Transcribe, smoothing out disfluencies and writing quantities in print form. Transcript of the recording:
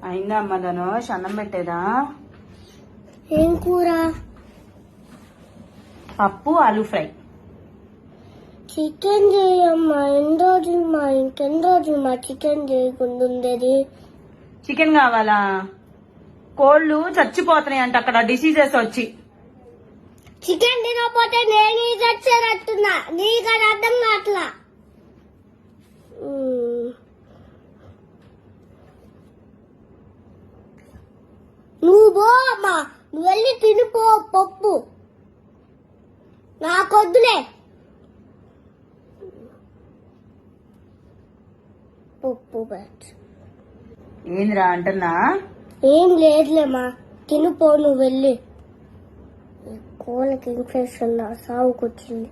అయిందా అమ్మ ధనుష్? అన్నం పెట్టేదా? ఏం కూర? పప్పు ఆలూ ఫ్రై. చికెన్ చేయమ్మా. ఎన్ని రోజులు మా ఇంకెన్ని రోజులు మా చికెన్ చేయకుండా ఉండేది? చికెన్ కావాలా? కోళ్ళు చచ్చిపోతున్నాయి అంట అక్కడ డిసీజెస్ వచ్చి. చికెన్ తినకపోతే నేను చచ్చేటట్టున్నా. నీకు అది అర్థం కావట్లా. నువ్వు పో అమ్మా. నువ్వు వెళ్ళి తినిపో పప్పు. నాకొద్దులే పప్పు. ఏందిరా అంటున్నా? ఏం లేదులేమ్మా, తినిపో నువ్వు వెళ్ళి. కోళ్ళకి ఇన్ఫెక్షన్ సాగుకొచ్చింది.